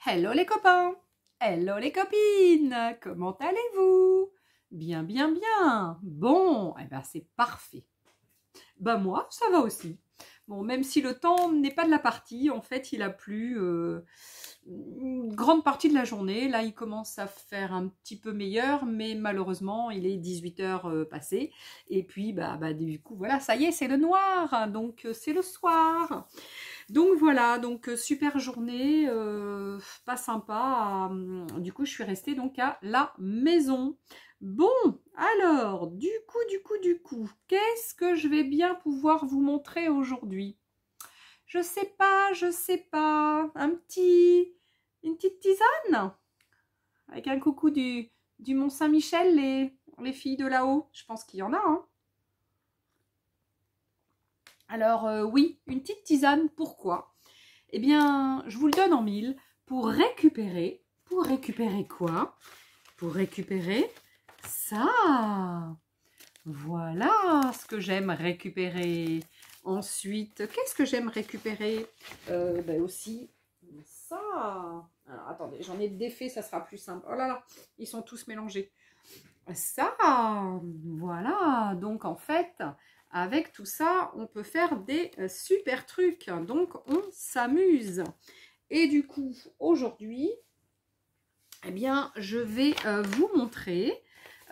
Hello les copains, hello les copines, comment allez-vous? Bien, bien, bien. Bon, eh ben c'est parfait. Ben moi, ça va aussi. Bon, même si le temps n'est pas de la partie, en fait, il a plu une grande partie de la journée. Là, il commence à faire un petit peu meilleur, mais malheureusement, il est 18h passé. Et puis, du coup, voilà, ça y est, c'est le noir. Donc, c'est le soir. Donc voilà, donc super journée, pas sympa. Du coup, je suis restée donc à la maison. Bon, alors, du coup, qu'est-ce que je vais bien pouvoir vous montrer aujourd'hui? Je sais pas, une petite tisane avec un coucou du Mont-Saint-Michel, les filles de là-haut. Je pense qu'il y en a, hein. Alors oui, une petite tisane, pourquoi? Eh bien, je vous le donne en mille pour récupérer. Pour récupérer quoi? Pour récupérer ça. Voilà ce que j'aime récupérer. Ensuite, qu'est-ce que j'aime récupérer? Aussi ça. Alors, attendez, j'en ai défait, ça sera plus simple. Oh là là, ils sont tous mélangés. Ça, voilà. Donc, en fait, avec tout ça, on peut faire des super trucs. Donc, on s'amuse. Et du coup, aujourd'hui, eh bien, je vais vous montrer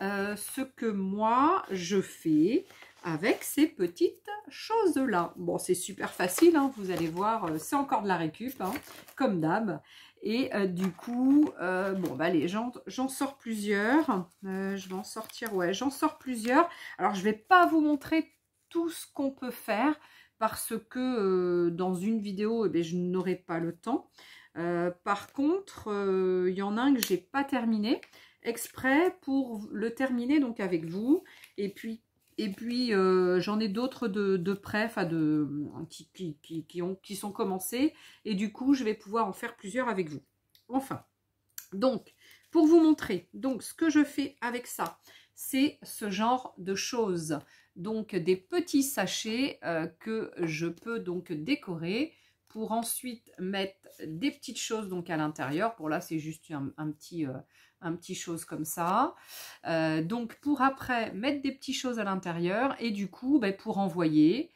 ce que moi, je fais avec ces petites choses-là. Bon, c'est super facile, hein, vous allez voir, c'est encore de la récup, hein, comme d'hab. Et du coup, allez, j'en sors plusieurs. Je vais en sortir, ouais, j'en sors plusieurs. Alors, je ne vais pas vous montrer tout ce qu'on peut faire parce que dans une vidéo, eh bien, je n'aurai pas le temps. Par contre, il y en a un que je n'ai pas terminé, exprès pour le terminer donc avec vous. Et puis j'en ai d'autres de près, enfin qui sont commencés. Et du coup, je vais pouvoir en faire plusieurs avec vous. Enfin, donc, pour vous montrer donc ce que je fais avec ça, c'est ce genre de choses. Donc, des petits sachets que je peux donc décorer pour ensuite mettre des petites choses donc à l'intérieur. Pour là, c'est juste un petit chose comme ça. Donc, pour après mettre des petites choses à l'intérieur et du coup, pour envoyer,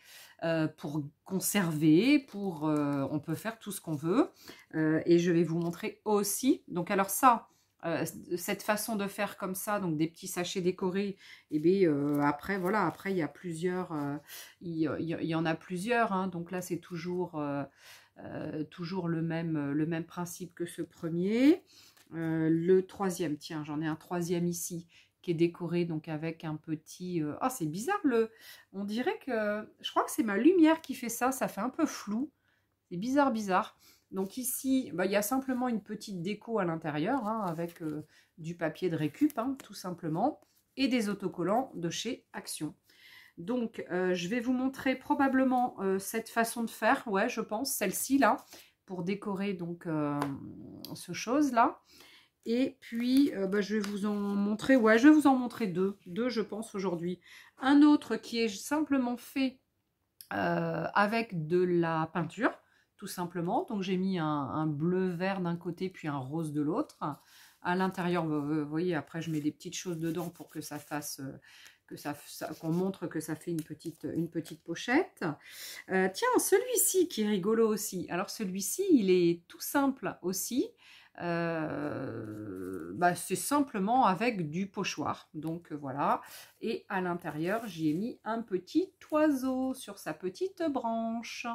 pour conserver, on peut faire tout ce qu'on veut. Et je vais vous montrer aussi. Donc, alors ça, cette façon de faire comme ça, donc des petits sachets décorés, et après, voilà, après, il y a plusieurs, il y en a plusieurs, hein, donc là, c'est toujours le même principe que ce premier. Le troisième, tiens, j'en ai un troisième ici, qui est décoré donc avec un petit... Ah, c'est bizarre, on dirait que... Je crois que c'est ma lumière qui fait ça, ça fait un peu flou. C'est bizarre, bizarre. Donc ici, il y a simplement une petite déco à l'intérieur, hein, avec du papier de récup, hein, tout simplement, et des autocollants de chez Action. Donc, je vais vous montrer probablement cette façon de faire, ouais, je pense, celle-ci, là, pour décorer donc ce chose-là. Et puis, je vais vous en montrer, ouais, je vais vous en montrer deux, je pense, aujourd'hui. Un autre qui est simplement fait avec de la peinture, tout simplement. Donc j'ai mis un bleu-vert d'un côté, puis un rose de l'autre. À l'intérieur, vous voyez, après je mets des petites choses dedans pour que ça fasse... qu'on montre que ça fait une petite pochette. Tiens, celui-ci qui est rigolo aussi. Alors celui-ci, il est tout simple aussi. C'est simplement avec du pochoir, donc voilà, et à l'intérieur j'y ai mis un petit oiseau sur sa petite branche,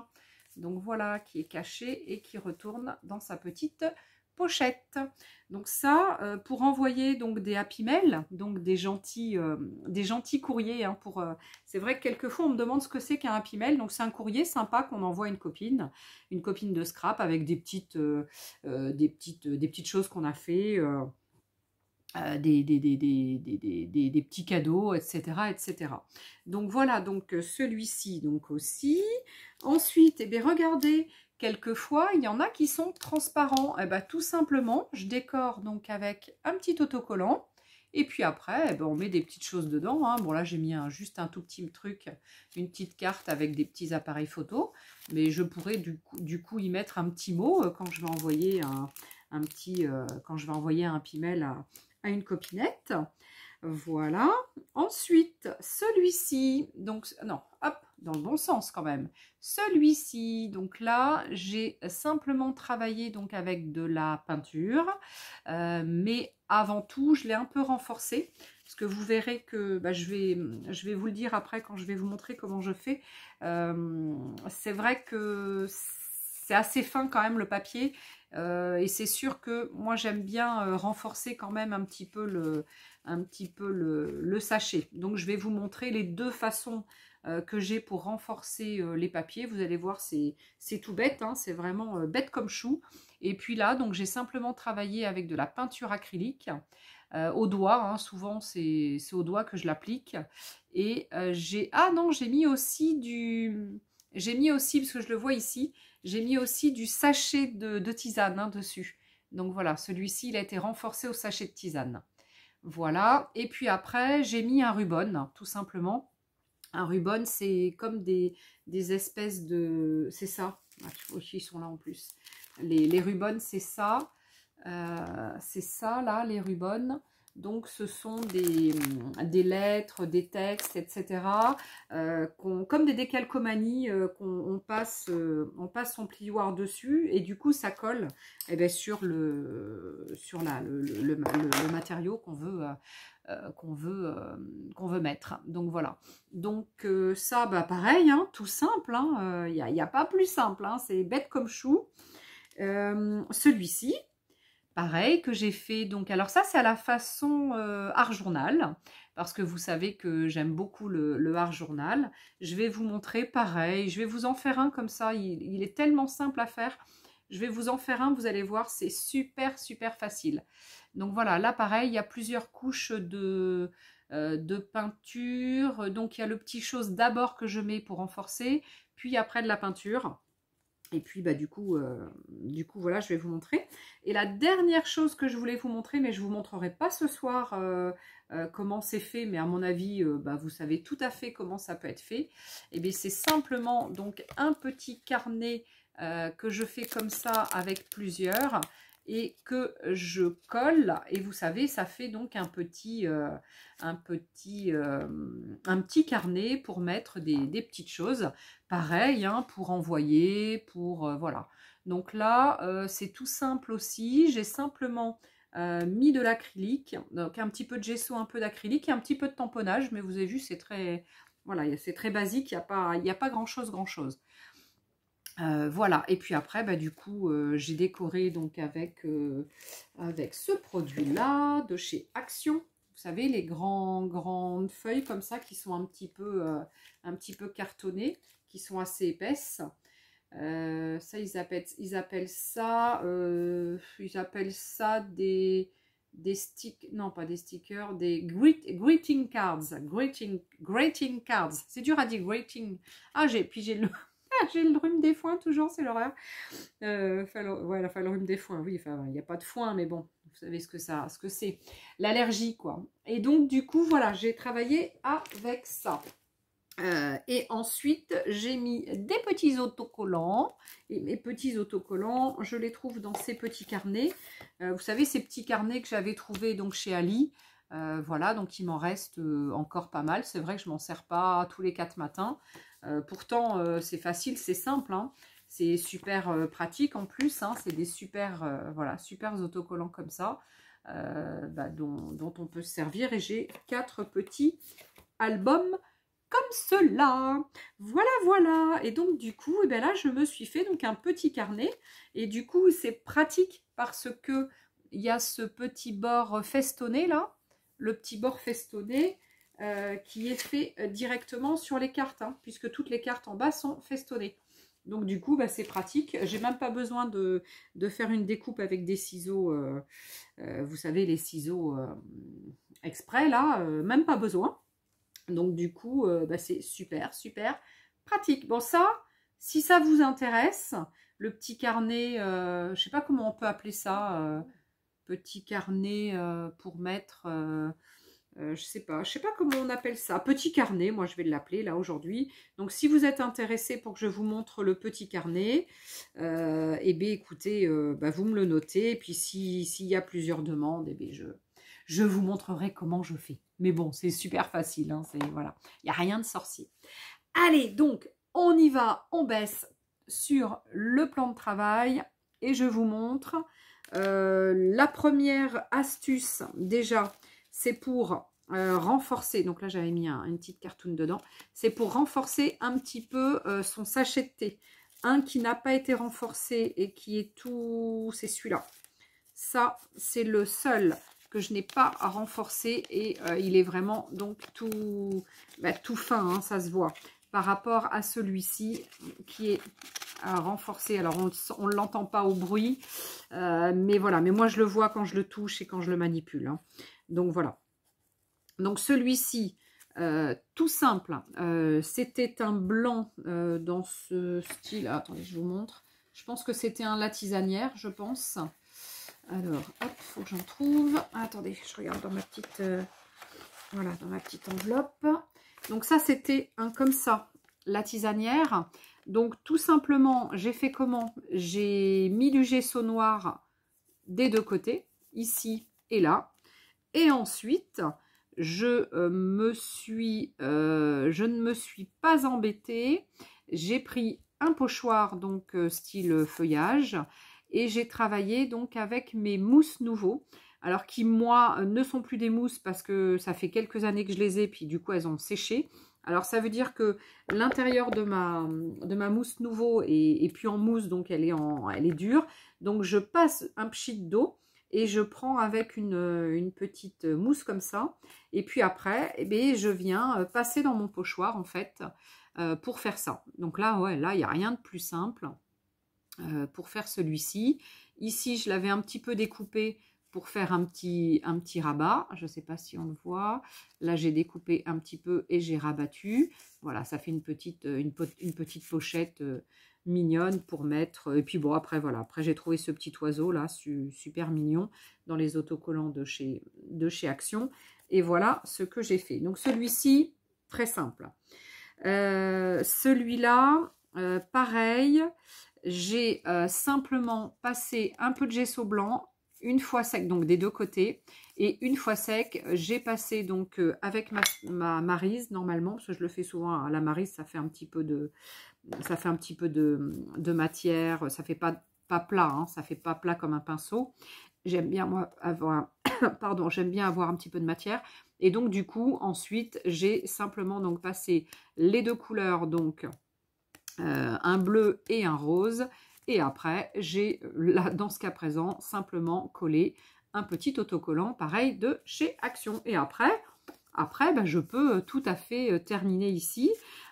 donc voilà, qui est caché et qui retourne dans sa petite pochette. Donc ça, pour envoyer donc des happy mail, donc des gentils courriers, hein, c'est vrai que quelquefois on me demande ce que c'est qu'un happy mail. Donc c'est un courrier sympa qu'on envoie à une copine de scrap avec des petites choses qu'on a fait, des petits cadeaux, etc., etc. Donc voilà, donc celui-ci donc aussi. Ensuite, regardez, quelquefois il y en a qui sont transparents. Tout simplement, je décore donc avec un petit autocollant. Et puis après, on met des petites choses dedans, hein. Bon là j'ai mis juste un tout petit truc, une petite carte avec des petits appareils photo. Mais je pourrais du coup y mettre un petit mot quand je vais envoyer quand je vais envoyer un pimel à une copinette. Voilà. Ensuite, celui-ci, donc, non, hop, dans le bon sens quand même. Celui-ci, donc là, j'ai simplement travaillé donc avec de la peinture, mais avant tout, je l'ai un peu renforcé, parce que vous verrez que, bah, je vais vous le dire après quand je vais vous montrer comment je fais. C'est vrai que c'est assez fin quand même le papier, et c'est sûr que moi j'aime bien renforcer quand même un petit peu le sachet. Donc je vais vous montrer les deux façons que j'ai pour renforcer les papiers. Vous allez voir, c'est tout bête, hein, c'est vraiment bête comme chou. Et puis là, donc j'ai simplement travaillé avec de la peinture acrylique au doigt, hein, souvent c'est au doigt que je l'applique. Et j'ai mis aussi parce que je le vois ici, j'ai mis aussi du sachet de tisane, hein, dessus. Donc voilà, celui-ci, il a été renforcé au sachet de tisane. Voilà, et puis après, j'ai mis un ruban, tout simplement. Un ruban, c'est comme des espèces de... C'est ça, ils sont là en plus. Les rubans, c'est ça. C'est ça, là, les rubans. Donc, ce sont des lettres, des textes, etc. Comme des décalcomanies, on passe son plioir dessus. Et du coup, ça colle sur le matériau qu'on veut mettre. Donc, voilà. Donc, ça, bah, pareil, hein, tout simple. Il n'y a pas plus simple. Hein, c'est bête comme chou. Celui-ci, pareil, que j'ai fait, donc, alors ça c'est à la façon art journal, parce que vous savez que j'aime beaucoup le art journal. Je vais vous montrer pareil, je vais vous en faire un comme ça, il est tellement simple à faire. Je vais vous en faire un, vous allez voir, c'est super facile. Donc voilà, là pareil, il y a plusieurs couches de peinture. Donc il y a le petit chose d'abord que je mets pour renforcer, puis après de la peinture. Et puis, bah, du coup, voilà, je vais vous montrer. Et la dernière chose que je voulais vous montrer, mais je ne vous montrerai pas ce soir comment c'est fait, mais à mon avis, bah, vous savez tout à fait comment ça peut être fait. Et bien, c'est simplement donc un petit carnet que je fais comme ça avec plusieurs et que je colle. Et vous savez, ça fait donc un petit carnet pour mettre des petites choses. Pareil, hein, pour envoyer, voilà. Donc là, c'est tout simple aussi. J'ai simplement mis de l'acrylique, donc un petit peu de gesso, un peu d'acrylique et un petit peu de tamponnage. Mais vous avez vu, c'est très, voilà, c'est très basique. Il n'y a pas grand-chose. Voilà, et puis après, bah, du coup, j'ai décoré donc avec ce produit-là de chez Action. Vous savez, les grandes feuilles comme ça qui sont un petit peu cartonnées, qui sont assez épaisses. Ça, ils appellent ça des stickers, non pas des stickers, des greeting cards. Greeting cards. C'est dur à dire, greeting. Ah, j'ai le rhume des foins, toujours, c'est l'horreur. Voilà, le rhume des foins, oui, enfin, il n'y a pas de foin, mais bon, vous savez ce que c'est. L'allergie, quoi. Et donc, du coup, voilà, j'ai travaillé avec ça. Et ensuite, j'ai mis des petits autocollants. Et mes petits autocollants, je les trouve dans ces petits carnets. Vous savez, ces petits carnets que j'avais trouvés donc chez Ali. Voilà, donc il m'en reste encore pas mal. C'est vrai que je m'en sers pas tous les 4 matins. Pourtant, c'est facile, c'est simple. Hein. C'est super pratique en plus. Hein. C'est des super autocollants comme ça. Dont on peut se servir. Et j'ai 4 petits albums comme cela. Voilà. Et donc, du coup, et bien là, je me suis fait donc un petit carnet. Et du coup, c'est pratique parce que il y a ce petit bord festonné là. Le petit bord festonné qui est fait directement sur les cartes. Hein, puisque toutes les cartes en bas sont festonnées. Donc, du coup, bah, c'est pratique. J'ai même pas besoin de faire une découpe avec des ciseaux. Vous savez, les ciseaux exprès là. Même pas besoin. Donc, du coup, c'est super pratique. Bon, ça, si ça vous intéresse, le petit carnet, je ne sais pas comment on peut appeler ça, petit carnet pour mettre je sais pas comment on appelle ça, petit carnet, moi je vais l'appeler là aujourd'hui. Donc si vous êtes intéressé pour que je vous montre le petit carnet, eh bien écoutez, vous me le notez, et puis s'il y a plusieurs demandes, eh bien je vous montrerai comment je fais. Mais bon, c'est super facile, hein, voilà, il n'y a rien de sorcier. Allez, donc on y va, on baisse sur le plan de travail et je vous montre. La première astuce, déjà, c'est pour renforcer, donc là j'avais mis une petite cartoon dedans, c'est pour renforcer un petit peu son sachet de thé. Un qui n'a pas été renforcé et qui est tout, c'est celui-là. Ça, c'est le seul que je n'ai pas renforcé et il est vraiment donc tout fin, hein, ça se voit, par rapport à celui-ci qui est renforcé. Alors on ne l'entend pas au bruit, mais voilà, mais moi je le vois quand je le touche et quand je le manipule, hein. Donc voilà. Donc celui-ci, tout simple, c'était un blanc dans ce style. Attendez, je vous montre. Je pense que c'était un La Tisanière, je pense. Alors, hop, il faut que j'en trouve. Attendez, je regarde dans ma petite, voilà, dans ma petite enveloppe. Donc ça, c'était un comme ça, La Tisanière. Donc tout simplement, j'ai fait comment? J'ai mis du gesso noir des deux côtés, ici et là. Et ensuite, je ne me suis pas embêtée. J'ai pris un pochoir, donc style feuillage, et j'ai travaillé donc avec mes mousses nouveaux. Alors qui, moi, ne sont plus des mousses parce que ça fait quelques années que je les ai, puis du coup, elles ont séché. Alors, ça veut dire que l'intérieur de ma mousse nouveau est plus en mousse, donc elle est dure. Donc, je passe un pchit d'eau et je prends avec une petite mousse comme ça. Et puis après, eh bien, je viens passer dans mon pochoir, en fait, pour faire ça. Donc là, ouais, là, il n'y a rien de plus simple pour faire celui-ci. Ici, je l'avais un petit peu découpé pour faire un petit rabat. Je ne sais pas si on le voit. Là, j'ai découpé un petit peu et j'ai rabattu. Voilà, ça fait une petite pochette mignonne pour mettre. Et puis bon, après, voilà. Après, j'ai trouvé ce petit oiseau là, super mignon, dans les autocollants de chez Action. Et voilà ce que j'ai fait. Donc, celui-ci, très simple. Celui-là, pareil. J'ai simplement passé un peu de gesso blanc, une fois sec, donc des deux côtés, et une fois sec, j'ai passé donc avec ma maryse normalement, parce que je le fais souvent à la maryse, ça fait un petit peu de matière, ça fait pas plat, hein, ça fait pas plat comme un pinceau. J'aime bien moi avoir, pardon, j'aime bien avoir un petit peu de matière, et donc du coup ensuite j'ai simplement donc passé les deux couleurs, donc un bleu et un rose, et après j'ai là dans ce cas présent simplement collé un petit autocollant pareil de chez Action. Et après je peux tout à fait terminer ici.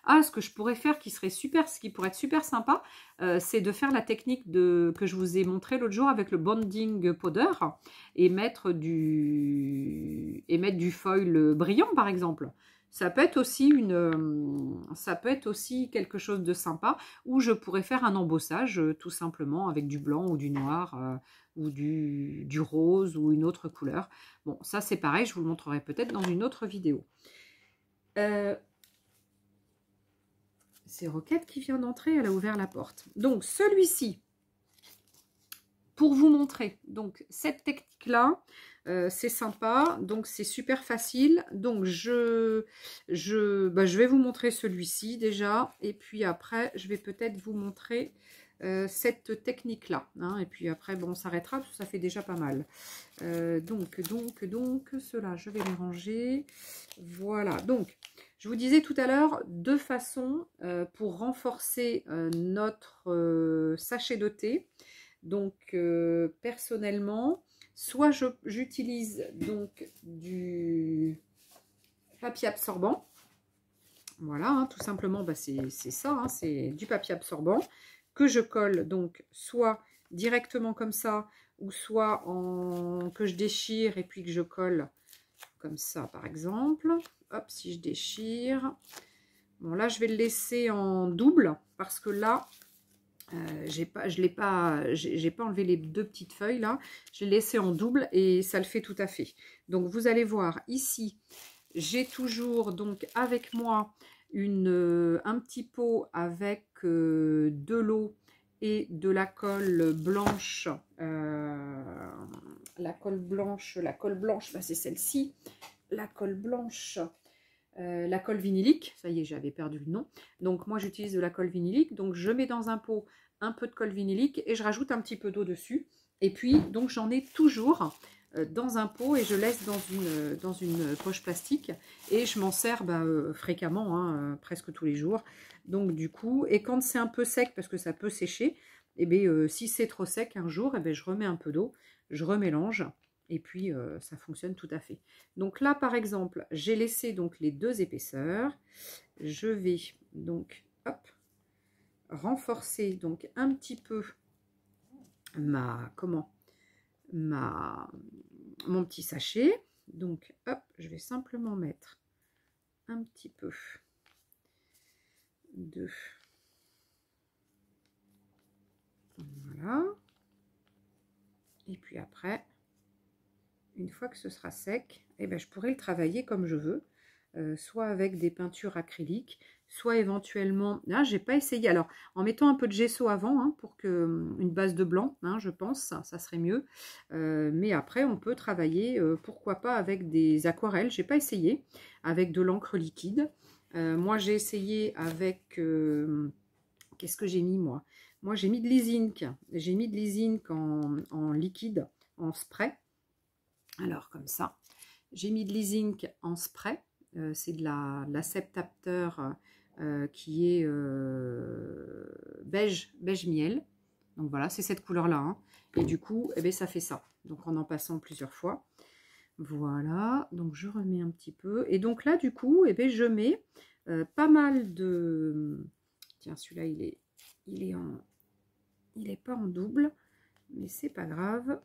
Ce que je pourrais faire qui serait super, ce qui pourrait être super sympa, c'est de faire la technique que je vous ai montré l'autre jour avec le bonding powder et mettre du foil brillant par exemple. Ça peut être aussi quelque chose de sympa, où je pourrais faire un embossage tout simplement avec du blanc ou du noir ou du rose ou une autre couleur. Bon, ça c'est pareil, je vous le montrerai peut-être dans une autre vidéo. C'est Roquette qui vient d'entrer, elle a ouvert la porte. Donc celui-ci, pour vous montrer donc cette technique-là, c'est sympa, donc c'est super facile. Donc je vais vous montrer celui-ci déjà, et puis après je vais peut-être vous montrer cette technique-là, hein, et puis après bon on s'arrêtera parce que ça fait déjà pas mal. Donc ceux-là je vais les ranger. Voilà, donc je vous disais tout à l'heure deux façons pour renforcer notre sachet de thé. Donc personnellement, soit j'utilise donc du papier absorbant. Voilà, hein, tout simplement, c'est ça, hein, c'est du papier absorbant que je colle donc soit directement comme ça, ou soit que je déchire et puis que je colle comme ça par exemple. Hop, si je déchire. Bon, là je vais le laisser en double parce que là j'ai pas enlevé les deux petites feuilles là, j'ai laissé en double et ça le fait tout à fait. Donc vous allez voir ici, j'ai toujours donc avec moi un petit pot avec de l'eau et de la colle blanche. La colle blanche, là c'est celle-ci, la colle blanche. La colle vinylique, ça y est, j'avais perdu le nom. Donc moi j'utilise de la colle vinylique, donc je mets dans un pot un peu de colle vinylique et je rajoute un petit peu d'eau dessus. Et puis donc j'en ai toujours dans un pot et je laisse dans une poche plastique et je m'en sers fréquemment, hein, presque tous les jours. Donc du coup, et quand c'est un peu sec, parce que ça peut sécher, et bien si c'est trop sec un jour, et bien je remets un peu d'eau, je remélange. Et puis, ça fonctionne tout à fait. Donc là, par exemple, j'ai laissé donc les deux épaisseurs. Je vais donc, hop, renforcer donc un petit peu mon petit sachet. Donc, hop, je vais simplement mettre un petit peu de... Voilà. Et puis après... Une fois que ce sera sec, eh ben, je pourrai le travailler comme je veux, soit avec des peintures acryliques, soit éventuellement, là j'ai pas essayé, alors en mettant un peu de gesso avant, hein, pour que une base de blanc, hein, je pense, ça serait mieux, mais après on peut travailler, pourquoi pas avec des aquarelles, j'ai pas essayé, avec de l'encre liquide, moi j'ai essayé avec, qu'est-ce que j'ai mis moi j'ai mis de l'Inks, en liquide, en spray. Alors, comme ça, j'ai mis de l'Inks en spray. C'est de l'acceptateur qui est beige miel. Donc voilà, c'est cette couleur-là. Hein. Et du coup, eh bien, ça fait ça. Donc en passant plusieurs fois. Voilà, donc je remets un petit peu. Et donc là, du coup, eh bien, je mets pas mal de... Tiens, celui-là, il est pas en double, mais c'est pas grave.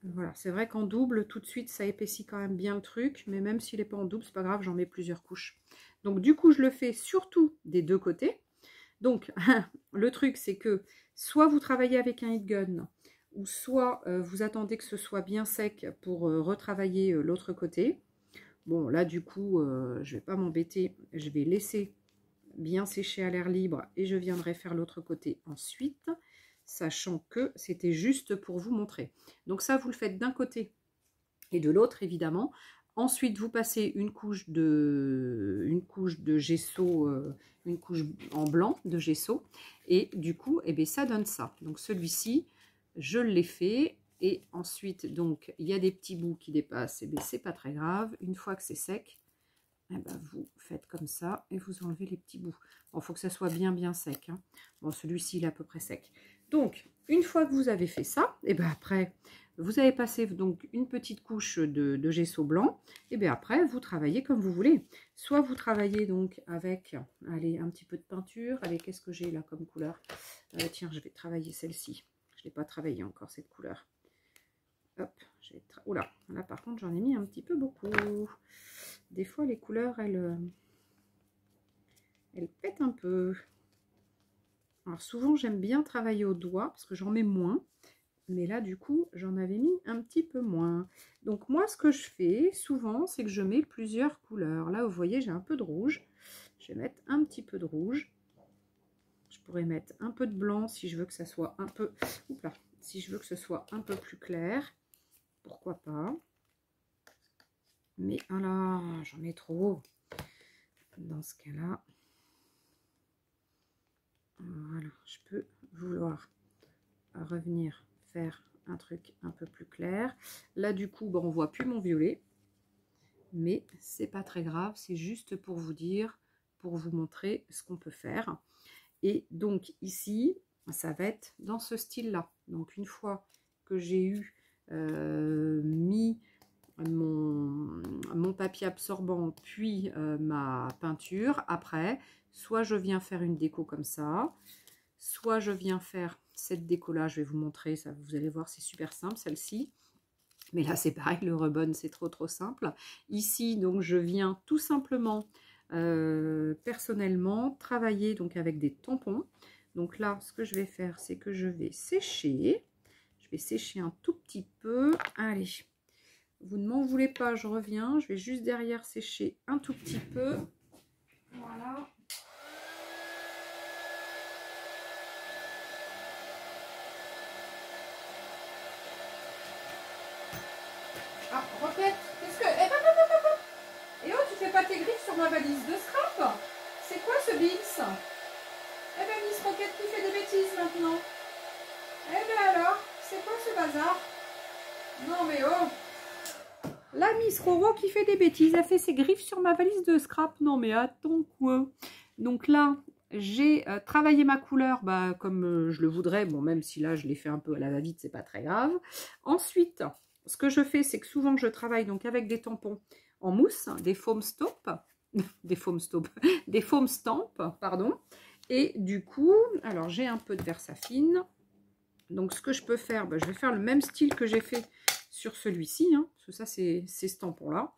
Voilà, c'est vrai qu'en double, tout de suite, ça épaissit quand même bien le truc, mais même s'il n'est pas en double, c'est pas grave, j'en mets plusieurs couches. Donc du coup, je le fais surtout des deux côtés. Donc, le truc, c'est que soit vous travaillez avec un heat gun, ou soit vous attendez que ce soit bien sec pour retravailler l'autre côté. Bon, là, du coup, je vais pas m'embêter, je vais laisser bien sécher à l'air libre et je viendrai faire l'autre côté ensuite, sachant que c'était juste pour vous montrer. Donc ça, vous le faites d'un côté et de l'autre, évidemment. Ensuite, vous passez une couche de gesso, une couche en blanc de gesso. Et du coup, eh bien, ça donne ça. Donc celui-ci, je l'ai fait. Et ensuite, donc, il y a des petits bouts qui dépassent. Eh bien, c'est pas très grave. Une fois que c'est sec, eh ben, vous faites comme ça et vous enlevez les petits bouts. Bon, il faut que ça soit bien sec. Hein. Bon, celui-ci, il est à peu près sec. Donc, une fois que vous avez fait ça, et ben après, vous avez passé donc une petite couche de gesso blanc. Et bien après, vous travaillez comme vous voulez. Soit vous travaillez donc avec, allez, un petit peu de peinture. Allez, qu'est-ce que j'ai là comme couleur? Tiens, je vais travailler celle-ci. Je ne l'ai pas travaillé encore, cette couleur. Hop, oula, là par contre, j'en ai mis un petit peu beaucoup. Des fois, les couleurs, elles pètent un peu. Alors souvent, j'aime bien travailler au doigt parce que j'en mets moins. Mais là, du coup, j'en avais mis un petit peu moins. Donc moi, ce que je fais souvent, c'est que je mets plusieurs couleurs. Là, vous voyez, j'ai un peu de rouge. Je vais mettre un petit peu de rouge. Je pourrais mettre un peu de blanc si je veux que ça soit un peu... Oups là, si je veux que ce soit un peu plus clair. Pourquoi pas. Mais voilà, j'en ai trop. Dans ce cas-là, voilà, je peux vouloir revenir faire un truc un peu plus clair. Là, du coup, bon, on voit plus mon violet, mais c'est pas très grave, c'est juste pour vous dire, pour vous montrer ce qu'on peut faire. Et donc ici, ça va être dans ce style-là. Donc une fois que j'ai eu mis mon papier absorbant puis ma peinture, après soit je viens faire une déco comme ça, soit je viens faire cette déco là, je vais vous montrer ça, vous allez voir, c'est super simple celle-ci, mais là c'est pareil, le rebond c'est trop simple. Ici donc je viens tout simplement personnellement travailler donc avec des tampons. Donc là, ce que je vais faire, c'est que je vais sécher. Je vais sécher un tout petit peu. Allez, vous ne m'en voulez pas, je reviens. Je vais juste derrière sécher un tout petit peu. Voilà. Ah, répète. Qu'est-ce que... Et oh, tu fais pas tes griffes sur ma valise de scrap? C'est quoi ce Bins? Eh ben, Miss Roquette qui fait des bêtises maintenant. Eh ben alors, c'est quoi ce bazar? Non mais oh! La Miss Roro qui fait des bêtises, a fait ses griffes sur ma valise de scrap. Non mais attends quoi. Donc là, j'ai travaillé ma couleur comme je le voudrais. Bon, même si là, je l'ai fait un peu à la va-vite, c'est pas très grave. Ensuite, ce que je fais, c'est que souvent, je travaille donc avec des tampons en mousse, des foam stop, des foam stamp, pardon. Et du coup, alors j'ai un peu de Versafine. Donc ce que je peux faire, je vais faire le même style que j'ai fait sur celui-ci, hein, parce que ça c'est ce tampon-là,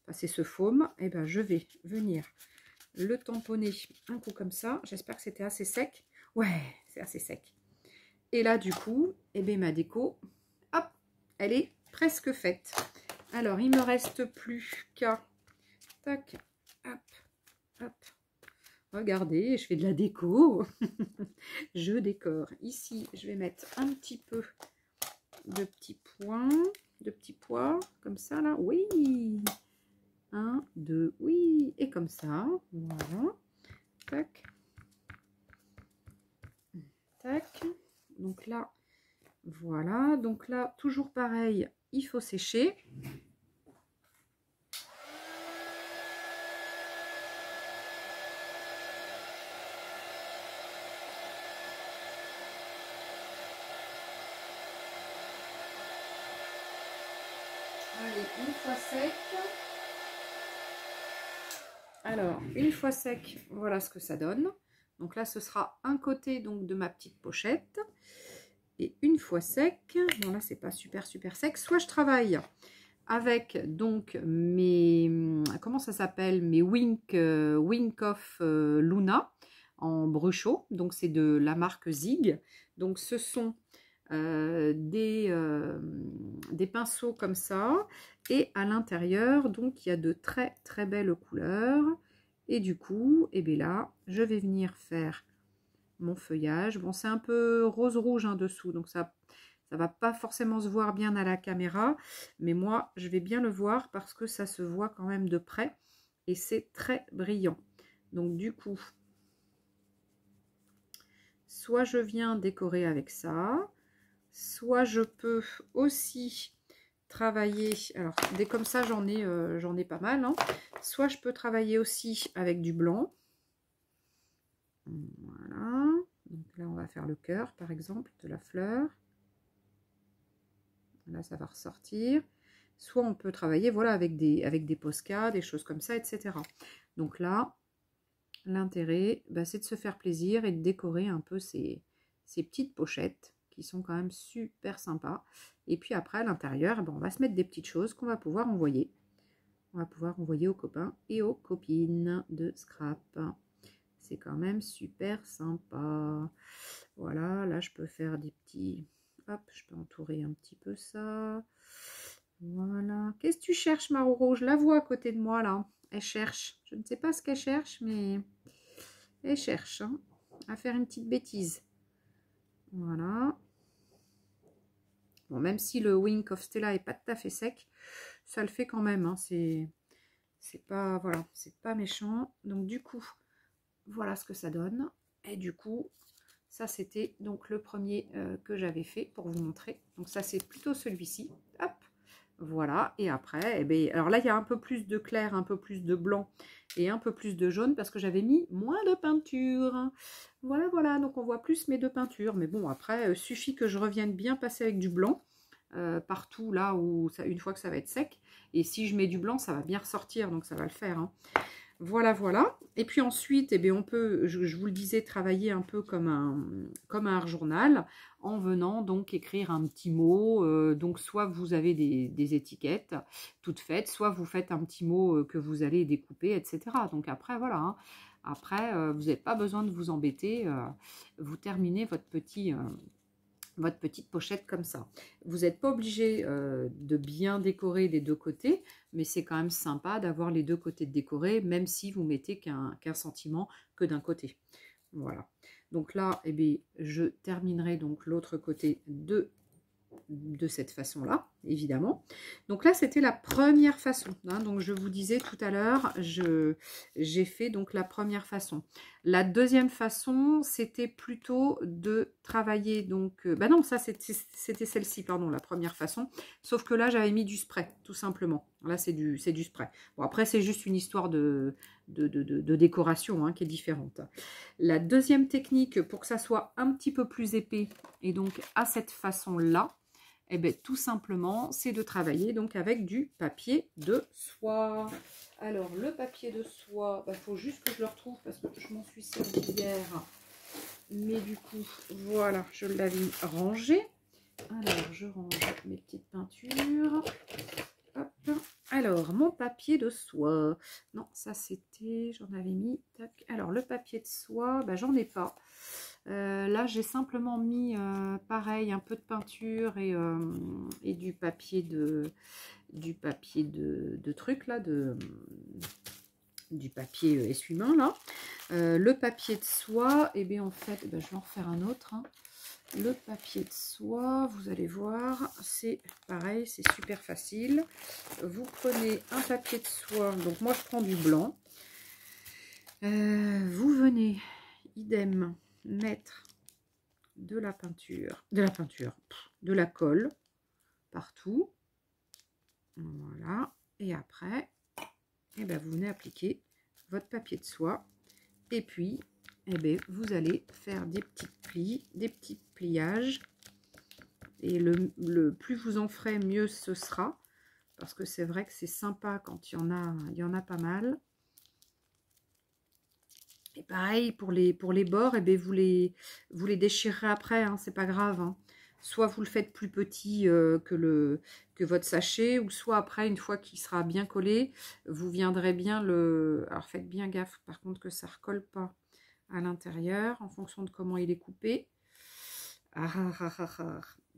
enfin, c'est ce foam. Et ben je vais venir le tamponner un coup comme ça. J'espère que c'était assez sec. Ouais, c'est assez sec. Et là du coup, et bien ma déco, hop, elle est presque faite. Alors il me reste plus qu'à, tac, hop, hop. Regardez, je fais de la déco. Je décore. Ici, je vais mettre un petit peu de petits pois, comme ça, là. Oui. 1, 2, oui. Et comme ça. Voilà. Tac. Tac. Donc là, voilà. Donc là, toujours pareil, il faut sécher. Allez, une fois sec. Alors, une fois sec, voilà ce que ça donne. Donc là, ce sera un côté donc de ma petite pochette. Et une fois sec, bon là, c'est pas super sec. Soit je travaille avec donc mes, comment ça s'appelle, mes Wink of Luna en bruchot. Donc c'est de la marque Zig. Donc ce sont des pinceaux comme ça, et à l'intérieur donc il y a de très belles couleurs. Et du coup, et bien là je vais venir faire mon feuillage. Bon, c'est un peu rose rouge en dessous, donc ça va pas forcément se voir bien à la caméra, mais moi je vais bien le voir parce que ça se voit quand même de près et c'est très brillant. Donc du coup, soit je viens décorer avec ça, soit je peux aussi travailler, alors des comme ça j'en ai pas mal, hein. Soit je peux travailler aussi avec du blanc. Voilà, donc là on va faire le cœur par exemple de la fleur. Là ça va ressortir. Soit on peut travailler voilà avec des Posca, des choses comme ça, etc. Donc là l'intérêt c'est de se faire plaisir et de décorer un peu ces petites pochettes qui sont quand même super sympas. Et puis après à l'intérieur, on va se mettre des petites choses qu'on va pouvoir envoyer. On va pouvoir envoyer aux copains et aux copines de scrap. C'est quand même super sympa. Voilà, là je peux faire des petits... Hop, je peux entourer un petit peu ça. Voilà. Qu'est-ce que tu cherches, Maroro? Je la vois à côté de moi là. Elle cherche. Je ne sais pas ce qu'elle cherche, mais elle cherche hein, à faire une petite bêtise. Voilà. Bon, même si le Wink of Stella est pas tout à fait sec, ça le fait quand même. Hein. C'est pas, voilà, c'est pas méchant. Donc du coup, voilà ce que ça donne. Et du coup, ça c'était donc le premier que j'avais fait pour vous montrer. Donc ça c'est plutôt celui-ci. Hop, voilà. Et après, alors là il y a un peu plus de clair, un peu plus de blanc et un peu plus de jaune parce que j'avais mis moins de peinture. Voilà. Donc on voit plus mes deux peintures. Mais bon, après, suffit que je revienne bien passer avec du blanc partout là où ça, une fois que ça va être sec. Et si je mets du blanc, ça va bien ressortir. Donc ça va le faire. Hein. Voilà. Et puis ensuite, on peut, je vous le disais, travailler un peu comme un art journal en venant donc écrire un petit mot. Donc soit vous avez des étiquettes toutes faites, soit vous faites un petit mot que vous allez découper, etc. Donc après, voilà. Hein. Après, vous n'avez pas besoin de vous embêter. Vous terminez votre petite pochette comme ça. Vous n'êtes pas obligé de bien décorer des deux côtés, mais c'est quand même sympa d'avoir les deux côtés décorés, même si vous mettez qu'un sentiment que d'un côté. Voilà. Donc là, eh bien, je terminerai donc l'autre côté de cette façon-là, évidemment. Donc là, c'était la première façon. Hein. Donc, je vous disais tout à l'heure, j'ai fait donc la première façon. La deuxième façon, c'était plutôt de travailler. Donc, bah non, ça, c'était celle-ci, pardon, la première façon. Sauf que là, j'avais mis du spray, tout simplement. Là, c'est du spray. Bon, après, c'est juste une histoire de décoration hein, qui est différente. La deuxième technique, pour que ça soit un petit peu plus épais, et donc à cette façon-là, eh bien, tout simplement, c'est de travailler donc avec du papier de soie. Alors, le papier de soie, il faut juste que je le retrouve parce que je m'en suis servi hier. Mais du coup, voilà, je l'avais rangé. Alors, je range mes petites peintures. Hop. Alors, mon papier de soie. Non, ça c'était, j'en avais mis. Tac. Alors, le papier de soie, j'en ai pas. Là, j'ai simplement mis, pareil, un peu de peinture et du papier de truc, là, du papier essuie-main, là. Le papier de soie, et bien en fait, je vais en refaire un autre. Hein. Le papier de soie, vous allez voir, c'est pareil, c'est super facile. Vous prenez un papier de soie, donc moi je prends du blanc. Vous venez, idem, mettre de la colle partout. Voilà. Et après, vous venez appliquer votre papier de soie. Et puis, vous allez faire des petits plis, des petits pliages. Et le plus vous en ferez, mieux ce sera. Parce que c'est vrai que c'est sympa quand il y en a pas mal. Et pareil, pour les bords, vous les déchirerez après, hein, c'est pas grave. Hein. Soit vous le faites plus petit que votre sachet, ou soit après, une fois qu'il sera bien collé, vous viendrez bien le... Alors faites bien gaffe, par contre, que ça ne recolle pas à l'intérieur, en fonction de comment il est coupé. Il n'y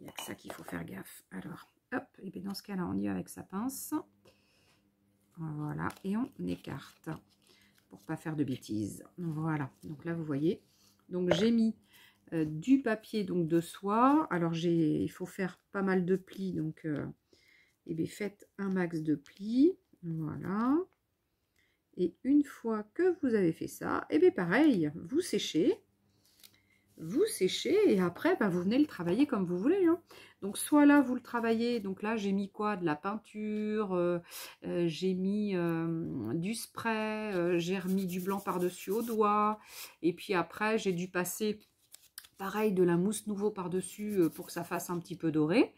a que ça qu'il faut faire gaffe. Alors, hop, et bien dans ce cas-là, on y va avec sa pince. Voilà, et on écarte. Pour pas faire de bêtises. Voilà, donc là vous voyez, donc j'ai mis du papier donc de soie. Alors il faut faire pas mal de plis, donc faites un max de plis, voilà. Et une fois que vous avez fait ça, pareil, vous séchez et après vous venez le travailler comme vous voulez. Hein. Donc soit là vous le travaillez, donc là j'ai mis quoi, de la peinture, j'ai mis du spray, j'ai remis du blanc par-dessus au doigt, et puis après j'ai dû passer pareil de la mousse nouveau par-dessus pour que ça fasse un petit peu doré.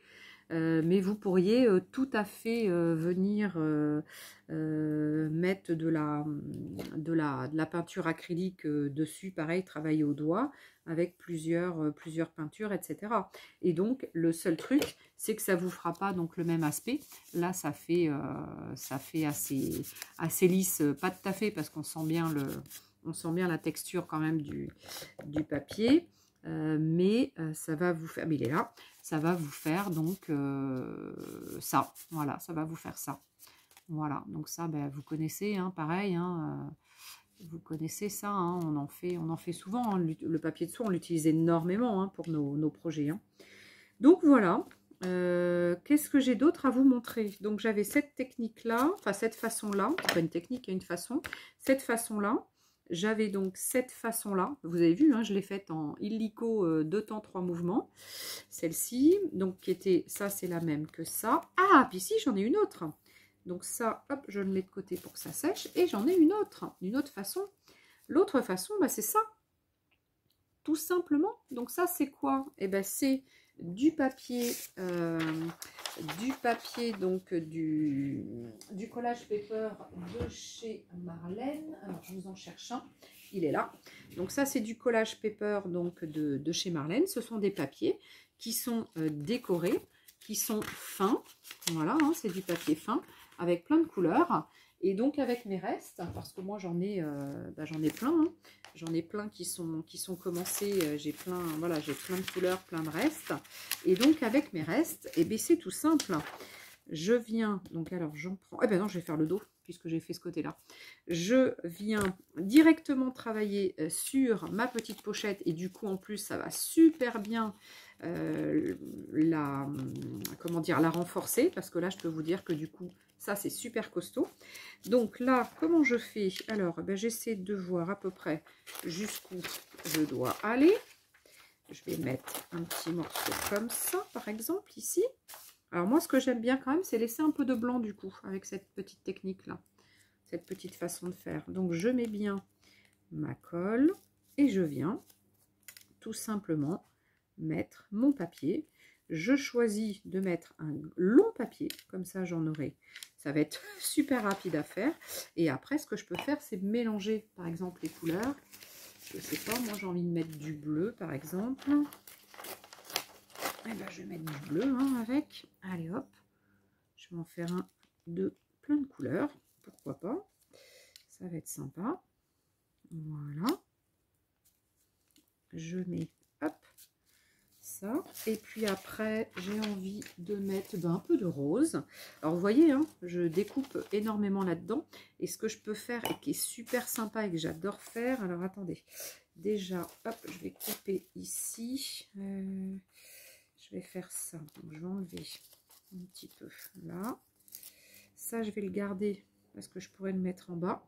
Mais vous pourriez tout à fait venir mettre de la peinture acrylique dessus, pareil, travailler au doigt avec plusieurs peintures, etc. Et donc, le seul truc, c'est que ça ne vous fera pas donc le même aspect. Là, ça fait assez lisse, pas tout à fait, parce qu'on sent bien la texture quand même du papier. Mais ça va vous faire, mais il est là, ça va vous faire donc ça, voilà, ça va vous faire ça, voilà, donc ça, vous connaissez, hein, pareil, hein, vous connaissez ça, hein, on en fait souvent, hein, le papier de soie, on l'utilise énormément hein, pour nos projets, hein. Donc voilà, qu'est-ce que j'ai d'autre à vous montrer? Donc j'avais cette technique-là, enfin cette façon-là, pas une technique, il y a une façon, cette façon-là. J'avais donc cette façon-là, vous avez vu, hein, je l'ai faite en illico 2 temps 3 mouvements. Celle-ci, donc qui était, ça c'est la même que ça. Ah, puis si, j'en ai une autre. Donc ça, hop, je le mets de côté pour que ça sèche. Et j'en ai une autre façon. L'autre façon, c'est ça. Tout simplement. Donc ça, c'est quoi? Eh bien, c'est du papier, donc du collage paper de chez Marlène. Alors je vous en cherche un, il est là. Donc ça c'est du collage paper donc de chez Marlène. Ce sont des papiers qui sont décorés, qui sont fins. Voilà, hein, c'est du papier fin avec plein de couleurs. Et donc avec mes restes, parce que moi j'en ai plein, hein. J'en ai plein qui sont commencés, j'ai plein, voilà, j'ai plein de couleurs, plein de restes. Et donc avec mes restes, et bien c'est tout simple. Je viens, donc alors j'en prends, eh ben non, je vais faire le dos, puisque j'ai fait ce côté-là. Je viens directement travailler sur ma petite pochette, et du coup en plus ça va super bien comment dire, la renforcer, parce que là je peux vous dire que du coup ça c'est super costaud. Donc là, comment je fais? Alors ben, j'essaie de voir à peu près jusqu'où je dois aller. Je vais mettre un petit morceau comme ça, par exemple, ici. Alors moi, ce que j'aime bien quand même, c'est laisser un peu de blanc du coup, avec cette petite technique-là, cette petite façon de faire. Donc je mets bien ma colle et je viens tout simplement mettre mon papier. Je choisis de mettre un long papier, comme ça j'en aurai. Ça va être super rapide à faire. Et après, ce que je peux faire, c'est mélanger, par exemple, les couleurs. Je sais pas, moi j'ai envie de mettre du bleu, par exemple. Et ben, je vais mettre du bleu hein, avec. Allez hop, je vais en faire un de plein de couleurs. Pourquoi pas? Ça va être sympa. Voilà. Je mets hop ça. Et puis après, j'ai envie de mettre un peu de rose. Alors vous voyez, hein, je découpe énormément là-dedans. Et ce que je peux faire et qui est super sympa et que j'adore faire. Alors attendez. Déjà, hop, je vais couper ici. Je vais faire ça. Donc, je vais enlever un petit peu là. Ça, je vais le garder parce que je pourrais le mettre en bas.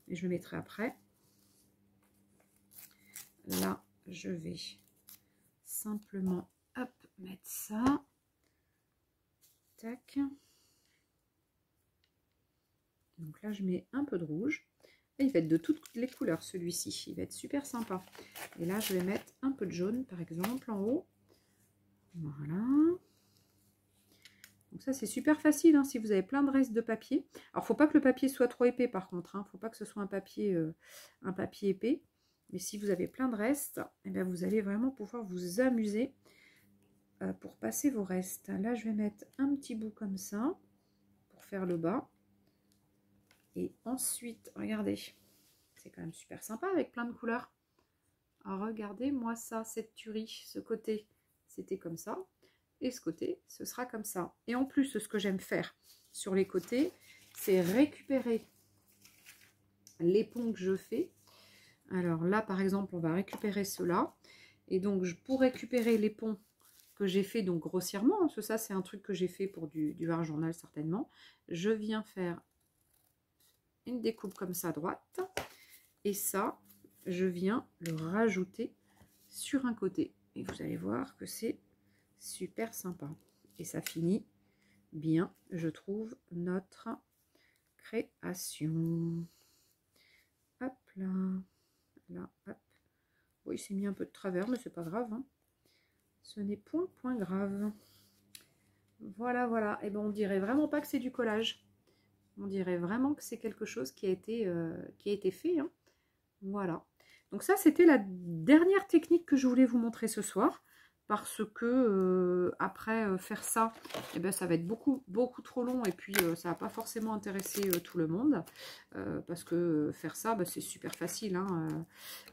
Et je le mettrai après. Là, je vais simplement, hop, mettre ça. Tac. Donc là, je mets un peu de rouge. Et il va être de toutes les couleurs, celui-ci. Il va être super sympa. Et là, je vais mettre un peu de jaune, par exemple, en haut. Voilà. Donc ça, c'est super facile hein, si vous avez plein de restes de papier. Alors, il ne faut pas que le papier soit trop épais, par contre. Il ne faut pas que ce soit un papier épais. Mais si vous avez plein de restes, eh bien, vous allez vraiment pouvoir vous amuser pour passer vos restes. Là, je vais mettre un petit bout comme ça pour faire le bas. Et ensuite, regardez, c'est quand même super sympa avec plein de couleurs. Alors, regardez, moi, ça, cette tuerie, ce côté, c'était comme ça. Et ce côté, ce sera comme ça. Et en plus, ce que j'aime faire sur les côtés, c'est récupérer les ponts que je fais. Alors là, par exemple, on va récupérer ceux-là. Et donc, pour récupérer les ponts que j'ai fait donc grossièrement, parce que ça, c'est un truc que j'ai fait pour du art journal certainement, je viens faire une découpe comme ça à droite. Et ça, je viens le rajouter sur un côté. Et vous allez voir que c'est super sympa. Et ça finit bien, je trouve, notre création. Hop là. Là, hop. Oui, c'est mis un peu de travers, mais c'est pas grave. Hein. Ce n'est point grave. Voilà, voilà. Et ben on dirait vraiment pas que c'est du collage. On dirait vraiment que c'est quelque chose qui a été fait. Hein. Voilà. Donc ça, c'était la dernière technique que je voulais vous montrer ce soir. Parce que après faire ça, eh ben, ça va être beaucoup trop long. Et puis, ça va pas forcément intéresser tout le monde. Parce que faire ça, bah, c'est super facile. Hein,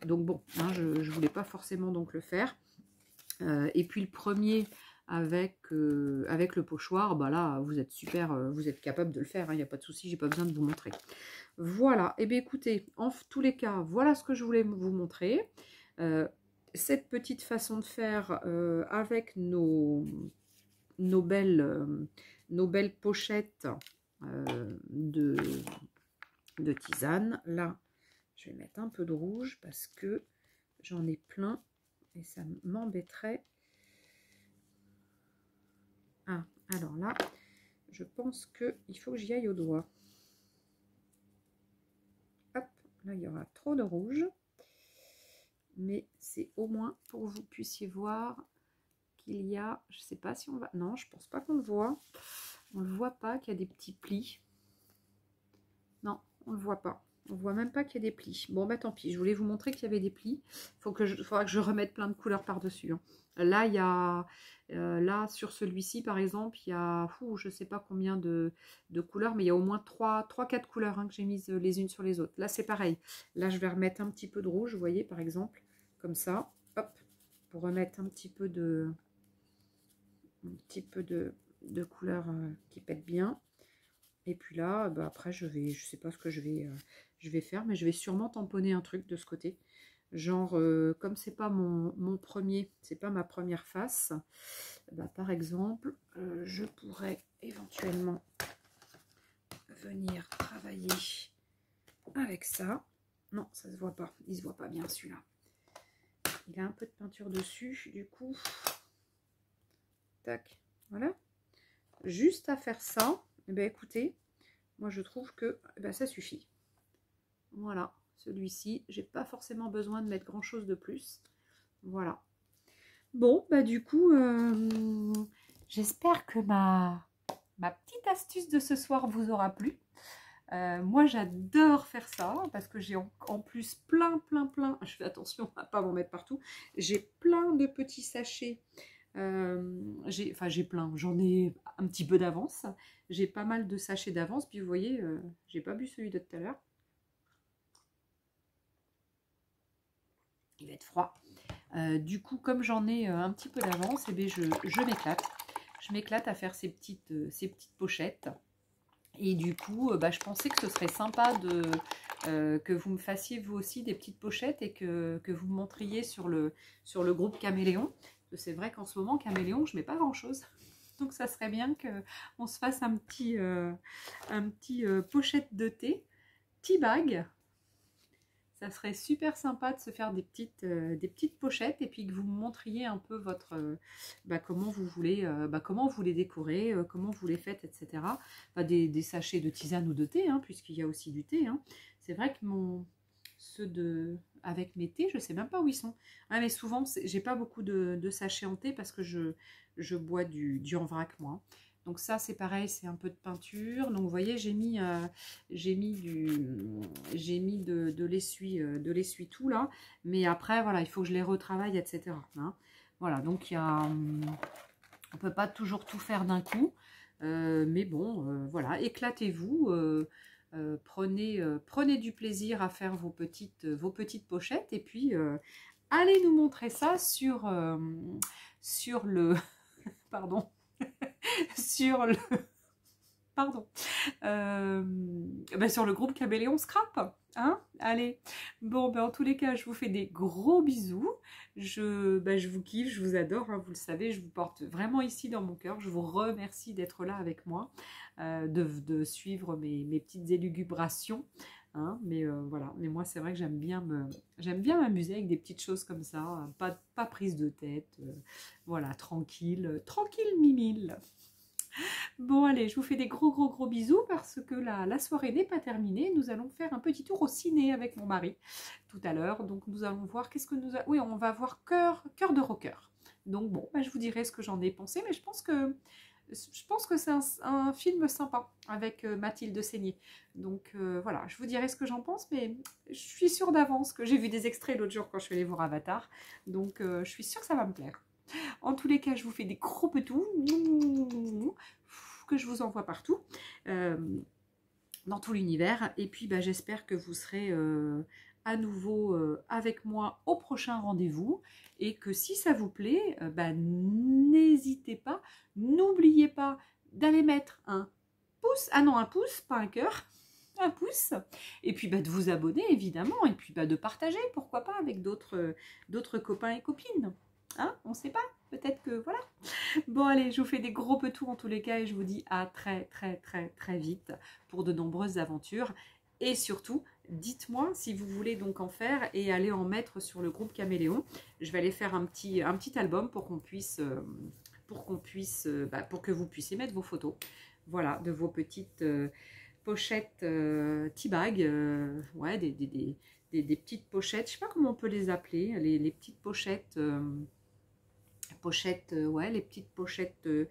donc bon, hein, je ne voulais pas forcément donc le faire. Et puis le premier avec le pochoir, bah là vous êtes super, vous êtes capable de le faire, il n'y a pas de souci, j'ai pas besoin de vous montrer. Voilà, et bien écoutez, en tous les cas, voilà ce que je voulais vous montrer. Cette petite façon de faire avec nos belles pochettes de tisane. Là, je vais mettre un peu de rouge parce que j'en ai plein. Et ça m'embêterait. Ah, alors là, je pense qu'il faut que j'y aille au doigt. Hop, là, il y aura trop de rouge. Mais c'est au moins pour que vous puissiez voir qu'il y a... Je ne sais pas si on va... Non, je pense pas qu'on le voit. On ne le voit pas, qu'il y a des petits plis. Non, on ne le voit pas. On voit même pas qu'il y a des plis. Bon, bah tant pis, je voulais vous montrer qu'il y avait des plis. Faudra que je remette plein de couleurs par-dessus. Hein. Là, il y a... là, sur celui-ci, par exemple, il y a... je sais pas combien de couleurs, mais il y a au moins 3-4 couleurs hein, que j'ai mises les unes sur les autres. Là, c'est pareil. Là, je vais remettre un petit peu de rouge, vous voyez, par exemple, comme ça. Hop, pour remettre un petit peu de couleur qui pète bien. Et puis là, bah après, je sais pas ce que je vais faire, mais je vais sûrement tamponner un truc de ce côté. Genre, comme c'est pas mon premier, c'est pas ma première face, bah, par exemple, je pourrais éventuellement venir travailler avec ça. Non, ça se voit pas, il se voit pas bien celui-là. Il a un peu de peinture dessus, du coup, tac, voilà. Juste à faire ça, eh bien, écoutez, moi je trouve que ça suffit. Voilà, celui-ci, j'ai pas forcément besoin de mettre grand chose de plus. Voilà. Bon, bah du coup, j'espère que ma petite astuce de ce soir vous aura plu. Moi j'adore faire ça parce que j'ai en plus plein, je fais attention à pas m'en mettre partout. J'ai plein de petits sachets. J'ai plein, j'en ai un petit peu d'avance. J'ai pas mal de sachets d'avance. Puis vous voyez, j'ai pas bu celui de tout à l'heure. Il va être froid. Du coup, comme j'en ai un petit peu d'avance, eh bien, je m'éclate. Je m'éclate à faire ces petites pochettes. Et du coup, je pensais que ce serait sympa que vous me fassiez vous aussi des petites pochettes et que vous me montriez sur le groupe Caméléon. C'est vrai qu'en ce moment, Caméléon, je ne mets pas grand-chose. Donc, ça serait bien qu'on se fasse un petit pochette de thé, tea bag. Ça serait super sympa de se faire des petites pochettes et puis que vous me montriez un peu votre comment vous voulez décorer, comment vous les faites, etc. Des sachets de tisane ou de thé, hein, puisqu'il y a aussi du thé. Hein. C'est vrai que avec mes thés, je ne sais même pas où ils sont. Ah, mais souvent, j'ai pas beaucoup de sachets en thé parce que je bois du en vrac, moi. Donc ça, c'est pareil, c'est un peu de peinture. Donc vous voyez, j'ai mis de l'essuie tout là. Mais après, voilà, il faut que je les retravaille, etc. Hein. Voilà, donc on peut pas toujours tout faire d'un coup. Mais bon, voilà, éclatez-vous. Prenez du plaisir à faire vos petites pochettes. Et puis, allez nous montrer ça sur le... Pardon. sur le sur le groupe Caméléon Scrap, hein. Allez, bon, en tous les cas, je vous fais des gros bisous. Je vous kiffe, je vous adore, hein, vous le savez, je vous porte vraiment ici dans mon cœur. Je vous remercie d'être là avec moi, de suivre mes petites élucubrations. Hein, mais voilà, mais moi c'est vrai que j'aime bien m'amuser avec des petites choses comme ça, hein, pas prise de tête, voilà, tranquille mimile. Bon allez, je vous fais des gros bisous parce que la soirée n'est pas terminée. Nous allons faire un petit tour au ciné avec mon mari tout à l'heure. Donc nous allons voir qu'est-ce que nous a... Oui, on va voir Cœur de rocker. Donc bon, je vous dirai ce que j'en ai pensé, mais je pense que c'est un film sympa avec Mathilde Seigné. Donc voilà, je vous dirai ce que j'en pense, mais je suis sûre d'avance que j'ai vu des extraits l'autre jour quand je suis allée voir Avatar. Donc je suis sûre que ça va me plaire. En tous les cas, je vous fais des gros petous que je vous envoie partout dans tout l'univers. Et puis, j'espère que vous serez à nouveau avec moi au prochain rendez-vous. Et que si ça vous plaît, n'hésitez pas, n'oubliez pas d'aller mettre un pouce. Ah non, un pouce, pas un cœur. Un pouce, et puis de vous abonner évidemment, et puis de partager, pourquoi pas, avec d'autres copains et copines. Hein, on sait pas, peut-être que voilà. Bon allez, je vous fais des gros petous en tous les cas et je vous dis à très vite pour de nombreuses aventures. Et surtout, dites-moi si vous voulez donc en faire et aller en mettre sur le groupe Caméléon. Je vais aller faire un petit album pour qu'on puisse, pour que vous puissiez mettre vos photos. Voilà, de vos petites pochettes tea bag, ouais, des petites pochettes, je sais pas comment on peut les appeler, les petites pochettes... ouais, les petites pochettes, je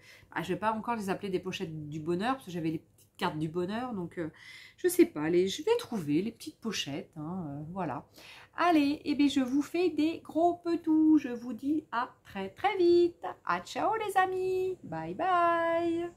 vais pas encore les appeler des pochettes du bonheur parce que j'avais les petites carte du bonheur. Donc, je sais pas, je vais trouver les petites pochettes. Hein, voilà. Allez, et bien je vous fais des gros petous. Je vous dis à très très vite. À ciao les amis. Bye bye.